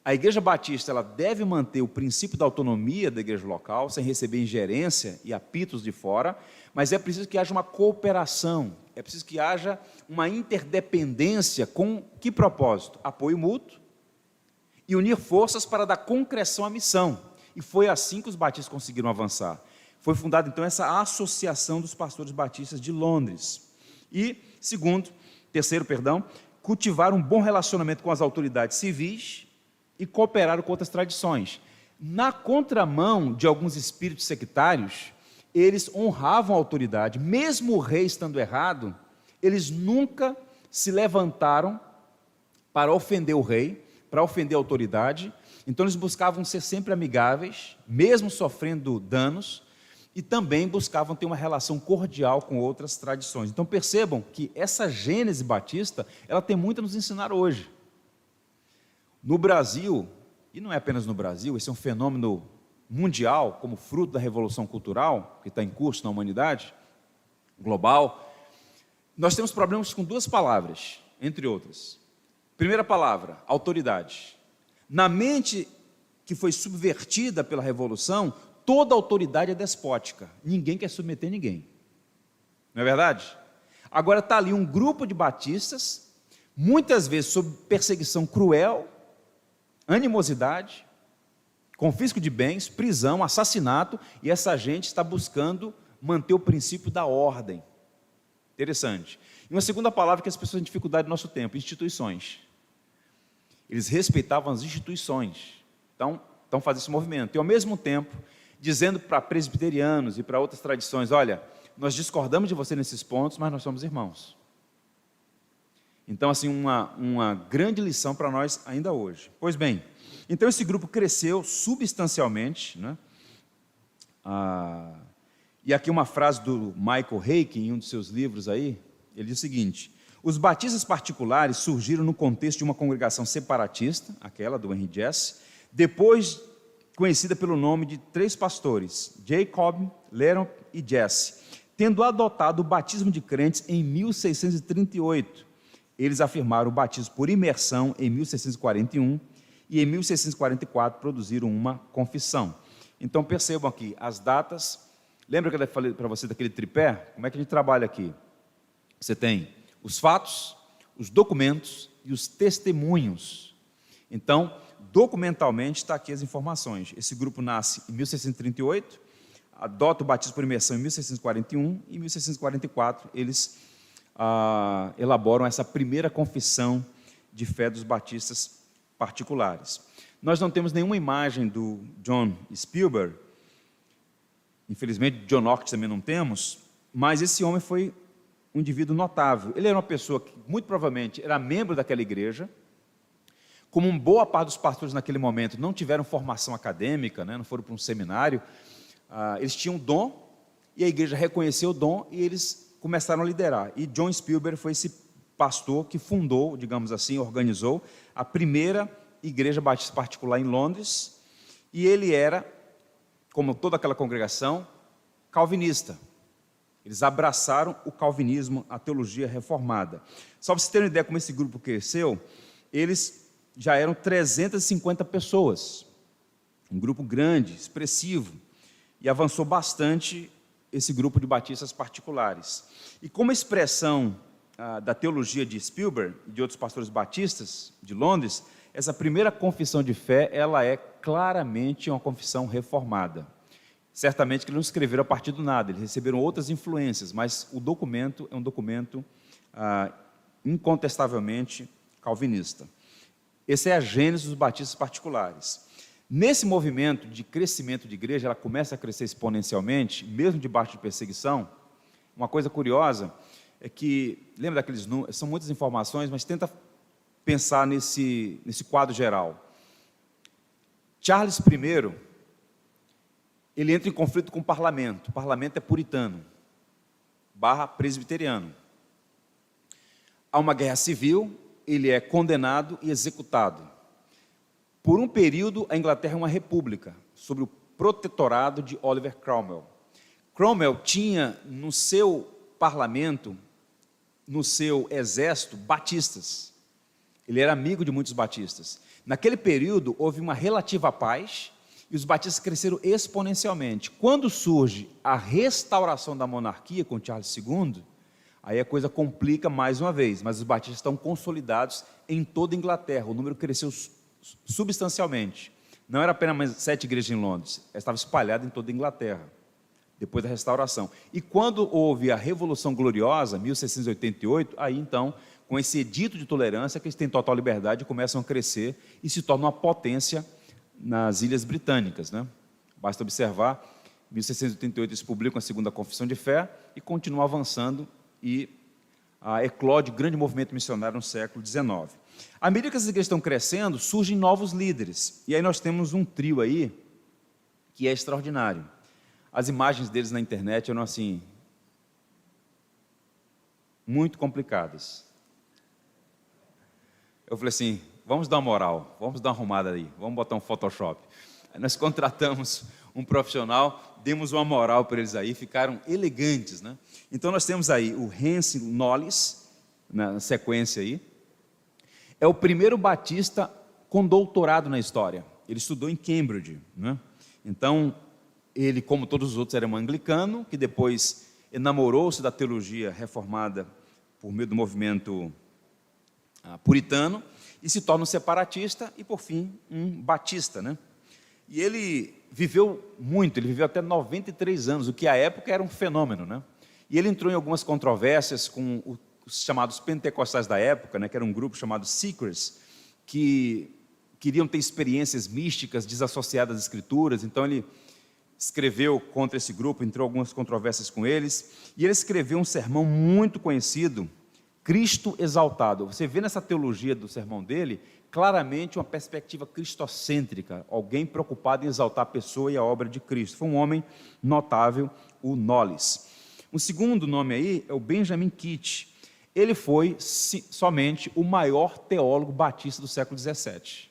A igreja batista ela deve manter o princípio da autonomia da igreja local, sem receber ingerência e apitos de fora, mas é preciso que haja uma cooperação, é preciso que haja uma interdependência. Com que propósito? Apoio mútuo e unir forças para dar concreção à missão. E foi assim que os batistas conseguiram avançar. Foi fundada então essa Associação dos Pastores Batistas de Londres. E terceiro, cultivar um bom relacionamento com as autoridades civis e cooperaram com outras tradições. Na contramão de alguns espíritos sectários, eles honravam a autoridade, mesmo o rei estando errado, eles nunca se levantaram para ofender o rei, para ofender a autoridade. Então eles buscavam ser sempre amigáveis, mesmo sofrendo danos, e também buscavam ter uma relação cordial com outras tradições. Então percebam que essa gênese batista, ela tem muito a nos ensinar hoje. No Brasil, e não é apenas no Brasil, esse é um fenômeno mundial, como fruto da revolução cultural, que está em curso na humanidade, global, nós temos problemas com 2 palavras, entre outras. Primeira palavra, autoridade. Na mente que foi subvertida pela revolução, toda autoridade é despótica, ninguém quer submeter ninguém. Não é verdade? Agora está ali um grupo de batistas, muitas vezes sob perseguição cruel, animosidade, confisco de bens, prisão, assassinato, e essa gente está buscando manter o princípio da ordem. Interessante. E uma segunda palavra que as pessoas têm dificuldade no nosso tempo: instituições. Eles respeitavam as instituições. Então fazem esse movimento. E ao mesmo tempo, dizendo para presbiterianos e para outras tradições: olha, nós discordamos de você nesses pontos, mas nós somos irmãos. Então, assim, uma grande lição para nós ainda hoje. Pois bem, então esse grupo cresceu substancialmente, né? E aqui uma frase do Michael Hayek, em um dos seus livros aí, ele diz o seguinte: os batistas particulares surgiram no contexto de uma congregação separatista, aquela do Henry Jesse, depois conhecida pelo nome de 3 pastores, Jacob, Leron e Jesse, tendo adotado o batismo de crentes em 1638. Eles afirmaram o batismo por imersão em 1641 e em 1644 produziram uma confissão. Então percebam aqui as datas. Lembra que eu falei para você daquele tripé? Como é que a gente trabalha aqui? Você tem os fatos, os documentos e os testemunhos. Então, documentalmente está aqui as informações. Esse grupo nasce em 1638, adota o batismo por imersão em 1641 e em 1644 eles elaboram essa primeira confissão de fé dos batistas particulares. Nós não temos nenhuma imagem do John Spielberg, infelizmente John Knox também não temos, mas esse homem foi um indivíduo notável. Ele era uma pessoa que muito provavelmente era membro daquela igreja. Como uma boa parte dos pastores naquele momento não tiveram formação acadêmica, né, não foram para um seminário, eles tinham dom, e a igreja reconheceu o dom, e eles começaram a liderar. E John Spielberg foi esse pastor que fundou, digamos assim, organizou a primeira igreja batista particular em Londres, e ele era, como toda aquela congregação, calvinista. Eles abraçaram o calvinismo, a teologia reformada. Só para vocês terem uma ideia como esse grupo cresceu, eles já eram 350 pessoas, um grupo grande, expressivo, e avançou bastante esse grupo de batistas particulares. E como expressão da teologia de Spielberg e de outros pastores batistas de Londres, essa primeira confissão de fé, ela é claramente uma confissão reformada. Certamente que eles não escreveram a partir do nada, eles receberam outras influências, mas o documento é um documento incontestavelmente calvinista. Essa é a gênese dos batistas particulares. Nesse movimento de crescimento de igreja, ela começa a crescer exponencialmente, mesmo debaixo de perseguição. Uma coisa curiosa é que, lembra daqueles números, são muitas informações, mas tenta pensar nesse quadro geral. Charles I, ele entra em conflito com o parlamento é puritano, / presbiteriano. Há uma guerra civil, ele é condenado e executado. Por um período, a Inglaterra é uma república, sob o protetorado de Oliver Cromwell. Cromwell tinha no seu parlamento, no seu exército, batistas. Ele era amigo de muitos batistas. Naquele período, houve uma relativa paz e os batistas cresceram exponencialmente. Quando surge a restauração da monarquia com Charles II, aí a coisa complica mais uma vez, mas os batistas estão consolidados em toda a Inglaterra. O número cresceu substancialmente. Não era apenas 7 igrejas em Londres, estava espalhada em toda a Inglaterra, depois da restauração. E quando houve a Revolução Gloriosa, 1688, aí então, com esse edito de tolerância, que eles têm total liberdade, começam a crescer e se tornam uma potência nas Ilhas Britânicas, né? Basta observar, em 1688 eles publicam a segunda confissão de fé e continuam avançando e eclode grande movimento missionário no século XIX. À medida que as igrejas estão crescendo, surgem novos líderes. E aí nós temos um trio aí que é extraordinário. As imagens deles na internet eram assim, muito complicadas. Eu falei assim, vamos dar uma moral, vamos dar uma arrumada aí, vamos botar um Photoshop. Aí nós contratamos um profissional, demos uma moral para eles aí, ficaram elegantes, né? Então nós temos aí o Henry Knollys, na sequência aí, é o primeiro batista com doutorado na história. Ele estudou em Cambridge, né? Então, ele, como todos os outros, era um anglicano, que depois enamorou-se da teologia reformada por meio do movimento puritano e se torna um separatista e, por fim, um batista, né? E ele viveu muito, ele viveu até 93 anos, o que à época era um fenômeno, né? E ele entrou em algumas controvérsias com os chamados pentecostais da época, né, que era um grupo chamado Seekers, que queriam ter experiências místicas desassociadas das Escrituras. Então ele escreveu contra esse grupo, entrou em algumas controvérsias com eles, e ele escreveu um sermão muito conhecido, Cristo Exaltado. Você vê nessa teologia do sermão dele, claramente uma perspectiva cristocêntrica, alguém preocupado em exaltar a pessoa e a obra de Cristo. Foi um homem notável, o Knowles. Um segundo nome aí é o Benjamin Kitt. Ele foi somente o maior teólogo batista do século XVII.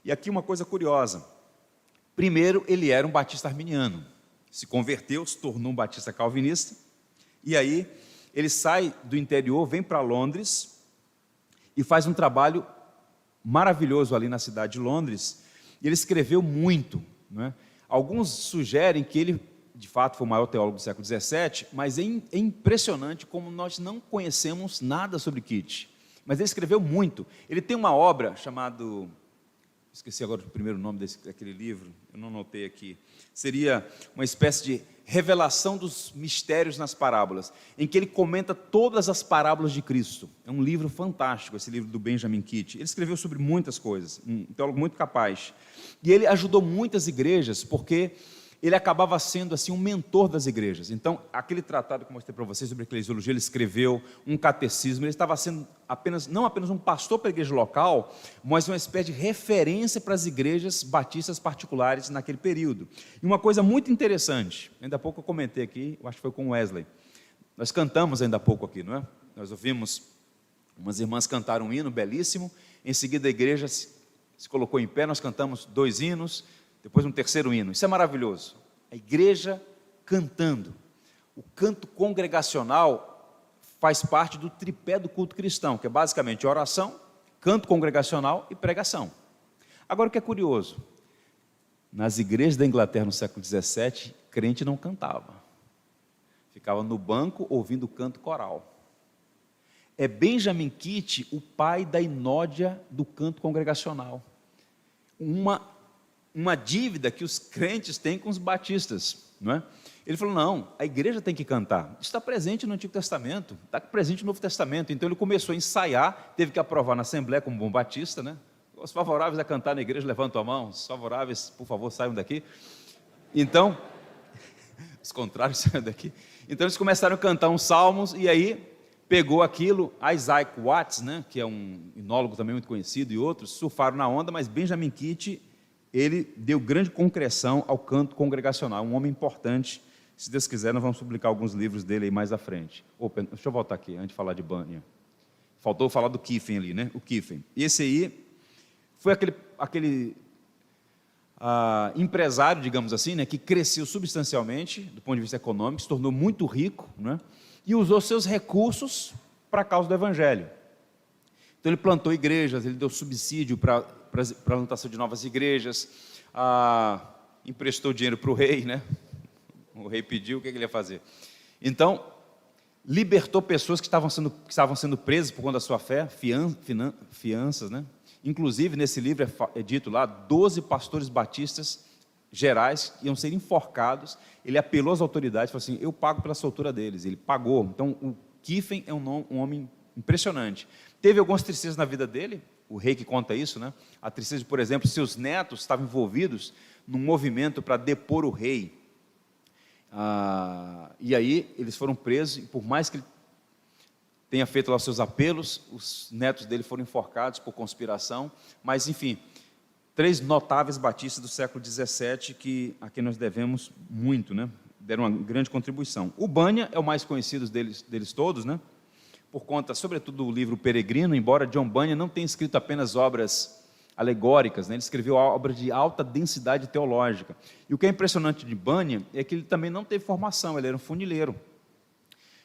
E aqui uma coisa curiosa. Primeiro, ele era um batista arminiano. Se converteu, se tornou um batista calvinista. E aí, ele sai do interior, vem para Londres e faz um trabalho maravilhoso ali na cidade de Londres. E ele escreveu muito, né? Alguns sugerem que ele, de fato, foi o maior teólogo do século XVII, mas é impressionante como nós não conhecemos nada sobre Kitt. Mas ele escreveu muito. Ele tem uma obra chamada... Esqueci agora o primeiro nome daquele livro, eu não anotei aqui. Seria uma espécie de revelação dos mistérios nas parábolas, em que ele comenta todas as parábolas de Cristo. É um livro fantástico, esse livro do Benjamin Kitt. Ele escreveu sobre muitas coisas, um teólogo muito capaz. E ele ajudou muitas igrejas, porque ele acabava sendo assim um mentor das igrejas. Então, aquele tratado que eu mostrei para vocês sobre eclesiologia, ele escreveu um catecismo, ele estava sendo não apenas um pastor para a igreja local, mas uma espécie de referência para as igrejas batistas particulares naquele período. E uma coisa muito interessante, ainda há pouco eu comentei aqui, eu acho que foi com o Wesley, nós cantamos ainda há pouco aqui, não é? Nós ouvimos umas irmãs cantar um hino belíssimo, em seguida a igreja se colocou em pé, nós cantamos 2 hinos, depois um terceiro hino. Isso é maravilhoso. A igreja cantando. O canto congregacional faz parte do tripé do culto cristão, que é basicamente oração, canto congregacional e pregação. Agora, o que é curioso, nas igrejas da Inglaterra no século XVII, crente não cantava. Ficava no banco ouvindo o canto coral. É Benjamin Kitt o pai da inódia do canto congregacional. Uma dívida que os crentes têm com os batistas, não é? Ele falou, não, a igreja tem que cantar. Isso está presente no Antigo Testamento, está presente no Novo Testamento. Então ele começou a ensaiar, teve que aprovar na Assembleia como bom batista, né? Os favoráveis a cantar na igreja, levantam a mão. Os favoráveis, por favor, saiam daqui. Então, os contrários saiam daqui. Então eles começaram a cantar uns salmos, e aí pegou aquilo, Isaac Watts, né, que é um enólogo também muito conhecido, e outros, surfaram na onda, mas Benjamin Kitt, ele deu grande concreção ao canto congregacional, um homem importante. Se Deus quiser, nós vamos publicar alguns livros dele aí mais à frente. Opa, deixa eu voltar aqui, antes de falar de Bunyan. Faltou falar do Kiffen ali, né? O Kiffen. E esse aí foi aquele empresário, digamos assim, né, que cresceu substancialmente, do ponto de vista econômico, se tornou muito rico, né, e usou seus recursos para a causa do Evangelho. Então ele plantou igrejas, ele deu subsídio para a plantação de novas igrejas, emprestou dinheiro para o rei, né? O rei pediu, o que ele ia fazer? Então, libertou pessoas que estavam sendo presas por conta da sua fé, fianças, né? Inclusive, nesse livro é dito lá, 12 pastores batistas gerais iam ser enforcados. Ele apelou às autoridades, falou assim, eu pago pela soltura deles. Ele pagou. Então, o Kiffen é um homem impressionante. Teve algumas tristezas na vida dele, o rei que conta isso, né? A tristeza, por exemplo, seus netos estavam envolvidos num movimento para depor o rei. E aí eles foram presos, e por mais que ele tenha feito lá os seus apelos, os netos dele foram enforcados por conspiração. Mas, enfim, 3 notáveis batistas do século XVII a quem nós devemos muito, né? Deram uma grande contribuição. O Bunyan é o mais conhecido deles todos, né? Por conta, sobretudo, do livro Peregrino, embora John Bunyan não tenha escrito apenas obras alegóricas, né? Ele escreveu obras de alta densidade teológica. E o que é impressionante de Bunyan é que ele também não teve formação, ele era um funileiro.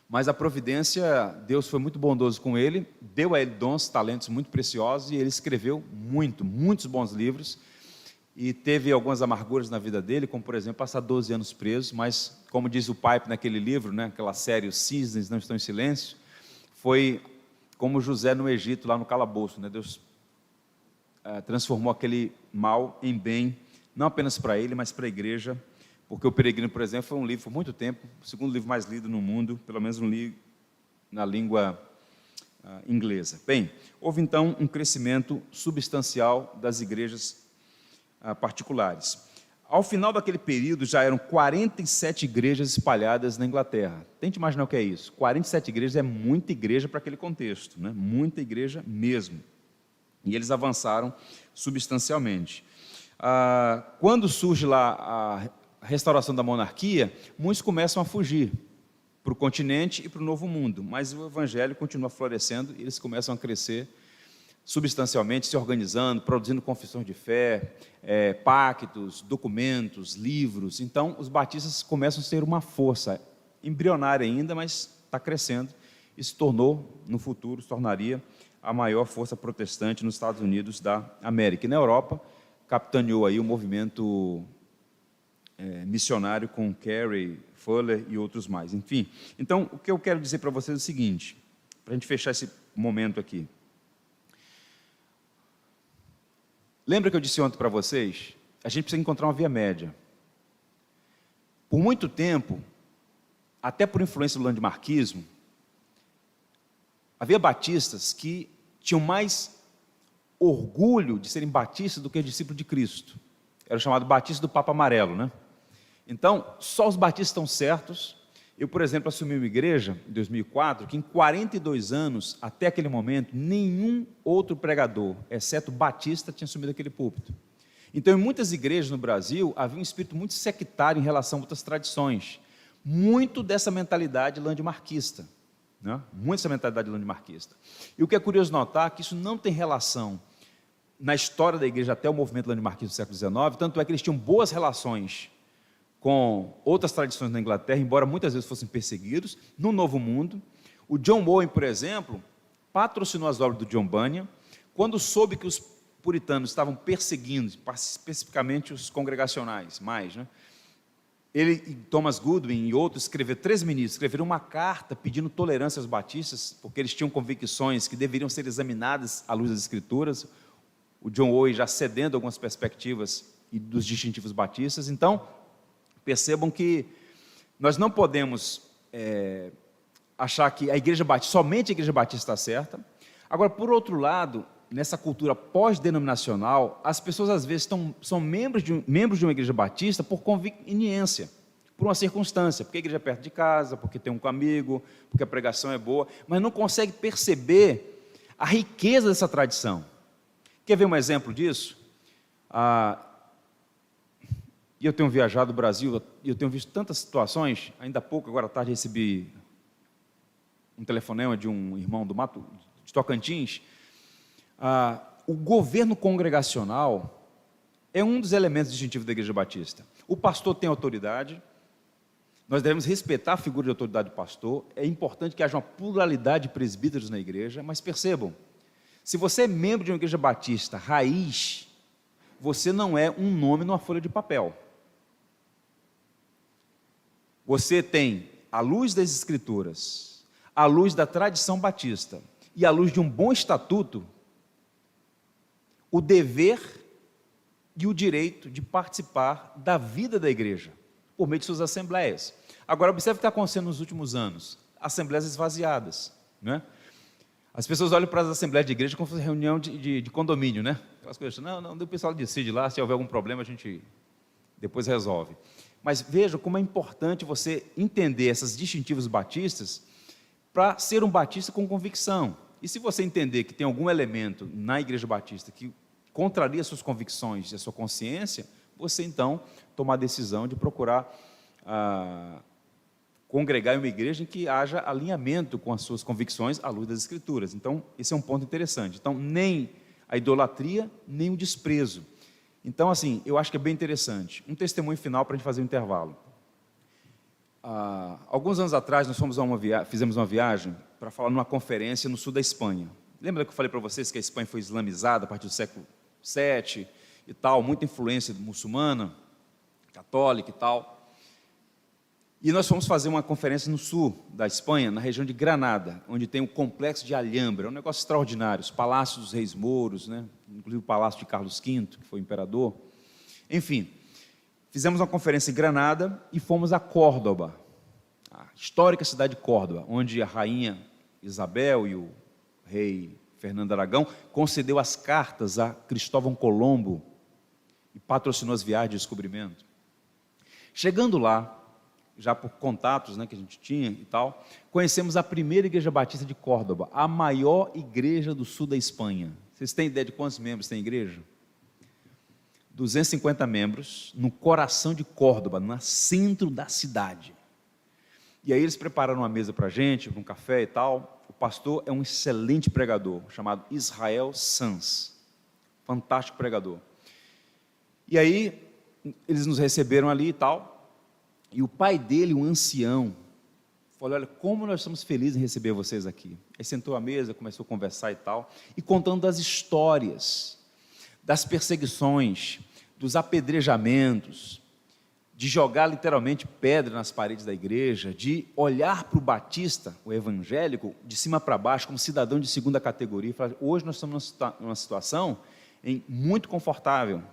Mas a providência, Deus foi muito bondoso com ele, deu a ele dons, talentos muito preciosos, e ele escreveu muitos bons livros. e teve algumas amarguras na vida dele, como, por exemplo, passar 12 anos preso, mas, como diz o Pipe naquele livro, né, aquela série Os Cisnes Não Estão em Silêncio, foi como José no Egito, lá no calabouço, né? Deus transformou aquele mal em bem, não apenas para ele, mas para a igreja, porque O Peregrino, por exemplo, foi um livro, por muito tempo, o segundo livro mais lido no mundo, pelo menos um livro na língua inglesa. Bem, houve então um crescimento substancial das igrejas particulares. Ao final daquele período, já eram 47 igrejas espalhadas na Inglaterra. Tente imaginar o que é isso. 47 igrejas é muita igreja para aquele contexto, né? Muita igreja mesmo. E eles avançaram substancialmente. Quando surge lá a restauração da monarquia, muitos começam a fugir para o continente e para o Novo Mundo, mas o evangelho continua florescendo e eles começam a crescer substancialmente, se organizando, produzindo confissões de fé, pactos, documentos, livros. Então, os batistas começam a ter uma força embrionária ainda, mas está crescendo e se tornou, no futuro, se tornaria a maior força protestante nos Estados Unidos da América. E na Europa, capitaneou aí o movimento missionário com Carey, Fuller e outros mais. Enfim, então, o que eu quero dizer para vocês é o seguinte, para a gente fechar esse momento aqui. Lembra que eu disse ontem para vocês? A gente precisa encontrar uma via média. Por muito tempo, até por influência do landmarquismo, havia batistas que tinham mais orgulho de serem batistas do que discípulos de Cristo. Era o chamado batista do Papa Amarelo, né? Então, só os batistas estão certos. Eu, por exemplo, assumi uma igreja em 2004, que em 42 anos, até aquele momento, nenhum outro pregador, exceto batista, tinha assumido aquele púlpito. Então, em muitas igrejas no Brasil, havia um espírito muito sectário em relação a outras tradições. Muito dessa mentalidade landmarquista. Né? Muito dessa mentalidade landmarquista. E o que é curioso notar é que isso não tem relação na história da igreja até o movimento landmarquista do século XIX, tanto é que eles tinham boas relações com outras tradições na Inglaterra, embora muitas vezes fossem perseguidos. No Novo Mundo, o John Owen, por exemplo, patrocinou as obras do John Bunyan, quando soube que os puritanos estavam perseguindo, especificamente os congregacionais, né? Ele e Thomas Goodwin e outros, 3 ministros, escreveram uma carta pedindo tolerância aos batistas, porque eles tinham convicções que deveriam ser examinadas à luz das Escrituras, o John Owen já cedendo algumas perspectivas e dos distintivos batistas. Então, percebam que nós não podemos achar que a igreja batista, somente a igreja batista está certa. Agora, por outro lado, nessa cultura pós-denominacional, as pessoas às vezes são membros de uma igreja batista por conveniência, por uma circunstância, porque a igreja é perto de casa, porque tem um amigo, porque a pregação é boa, mas não consegue perceber a riqueza dessa tradição. Quer ver um exemplo disso? E eu tenho viajado o Brasil, e eu tenho visto tantas situações. Ainda há pouco, agora à tarde, recebi um telefonema de um irmão de Tocantins. O governo congregacional é um dos elementos distintivos da Igreja Batista. O pastor tem autoridade, nós devemos respeitar a figura de autoridade do pastor, é importante que haja uma pluralidade de presbíteros na igreja, mas percebam, se você é membro de uma igreja batista raiz, você não é um nome numa folha de papel. Você tem, à luz das Escrituras, à luz da tradição batista e à luz de um bom estatuto, o dever e o direito de participar da vida da igreja, por meio de suas assembleias. Agora, observe o que está acontecendo nos últimos anos. Assembleias esvaziadas, né? As pessoas olham para as assembleias de igreja como se fosse reunião de condomínio, né? Aquelas coisas, não, o pessoal decide lá, se houver algum problema a gente depois resolve. Mas veja como é importante você entender esses distintivos batistas para ser um batista com convicção. E se você entender que tem algum elemento na igreja batista que contraria suas convicções e a sua consciência, você então toma a decisão de procurar congregar em uma igreja em que haja alinhamento com as suas convicções à luz das Escrituras. Então, esse é um ponto interessante. Então, nem a idolatria, nem o desprezo. Então, assim, eu acho que é bem interessante. Um testemunho final para a gente fazer um intervalo. Alguns anos atrás, nós fizemos uma viagem para falar numa conferência no sul da Espanha. Lembra que eu falei para vocês que a Espanha foi islamizada a partir do século VII? e tal, muita influência muçulmana, católica e tal. E nós fomos fazer uma conferência no sul da Espanha, na região de Granada, onde tem o complexo de Alhambra, é um negócio extraordinário, os palácios dos reis mouros, né? Inclusive o palácio de Carlos V, que foi imperador. Enfim, fizemos uma conferência em Granada e fomos a Córdoba, a histórica cidade de Córdoba, onde a rainha Isabel e o rei Fernando Aragão concedeu as cartas a Cristóvão Colombo e patrocinou as viagens de descobrimento. Chegando lá, já por contatos, né, que a gente tinha e tal, conhecemos a primeira igreja batista de Córdoba, a maior igreja do sul da Espanha. Vocês têm ideia de quantos membros tem a igreja? 250 membros, no coração de Córdoba, no centro da cidade. E aí eles prepararam uma mesa para a gente, um café e tal. O pastor é um excelente pregador, chamado Israel Sanz, fantástico pregador. E aí eles nos receberam ali e tal. E o pai dele, um ancião, falou: olha, como nós estamos felizes em receber vocês aqui. Aí sentou à mesa, começou a conversar e tal, e contando das histórias, das perseguições, dos apedrejamentos, de jogar literalmente pedra nas paredes da igreja, de olhar para o batista, o evangélico, de cima para baixo, como cidadão de segunda categoria, e falar: hoje nós estamos numa situação muito confortável,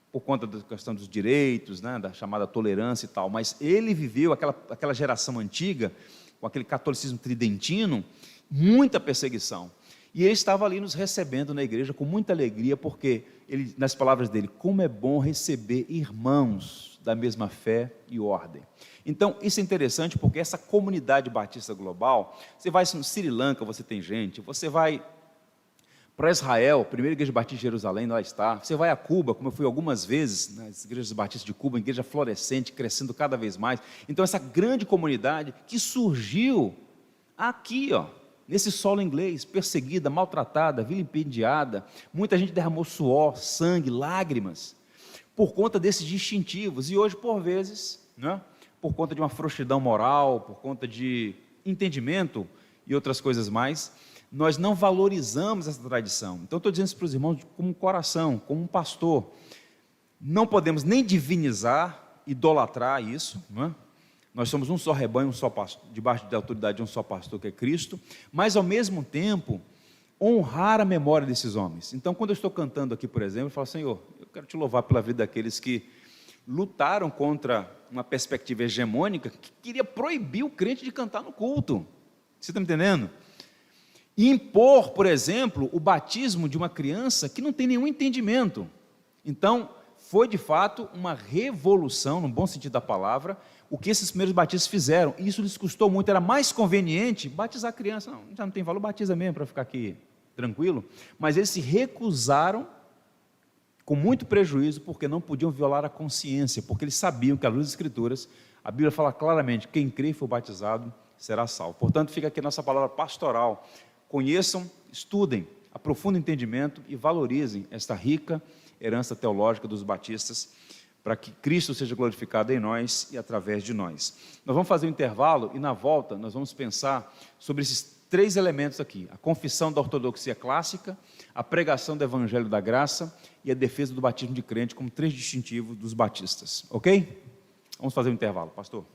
por conta da questão dos direitos, né, da chamada tolerância e tal, mas ele viveu aquela geração antiga, com aquele catolicismo tridentino, muita perseguição, e ele estava ali nos recebendo na igreja com muita alegria, porque ele, nas palavras dele, como é bom receber irmãos da mesma fé e ordem. Então, isso é interessante, porque essa comunidade batista global, você vai no Sri Lanka, você tem gente, você vai para Israel, primeira igreja batista de Jerusalém, lá está. Você vai a Cuba, como eu fui algumas vezes, nas igrejas batistas de Cuba, igreja florescente, crescendo cada vez mais. Então, essa grande comunidade que surgiu aqui, ó, nesse solo inglês, perseguida, maltratada, vilipendiada, muita gente derramou suor, sangue, lágrimas, por conta desses distintivos. E hoje, por vezes, né, por conta de uma frouxidão moral, por conta de entendimento e outras coisas mais, nós não valorizamos essa tradição. Então, estou dizendo isso para os irmãos como um coração, como um pastor. Não podemos nem divinizar, idolatrar isso, não é? Nós somos um só rebanho, um só pastor, debaixo da autoridade de um só pastor, que é Cristo, mas, ao mesmo tempo, honrar a memória desses homens. Então, quando eu estou cantando aqui, por exemplo, eu falo: Senhor, eu quero te louvar pela vida daqueles que lutaram contra uma perspectiva hegemônica que queria proibir o crente de cantar no culto. Você está me entendendo? E impor, por exemplo, o batismo de uma criança que não tem nenhum entendimento. Então, foi de fato uma revolução, no bom sentido da palavra, o que esses primeiros batistas fizeram. E isso lhes custou muito, era mais conveniente batizar a criança. Não, já não tem valor, batiza mesmo para ficar aqui tranquilo. Mas eles se recusaram com muito prejuízo, porque não podiam violar a consciência, porque eles sabiam que, à luz das Escrituras, a Bíblia fala claramente: quem crê e for batizado será salvo. Portanto, fica aqui a nossa palavra pastoral. Conheçam, estudem, aprofundem o entendimento e valorizem esta rica herança teológica dos batistas, para que Cristo seja glorificado em nós e através de nós. Nós vamos fazer um intervalo e, na volta, nós vamos pensar sobre esses 3 elementos aqui: a confissão da ortodoxia clássica, a pregação do evangelho da graça e a defesa do batismo de crente, como 3 distintivos dos batistas. Ok? Vamos fazer um intervalo, pastor.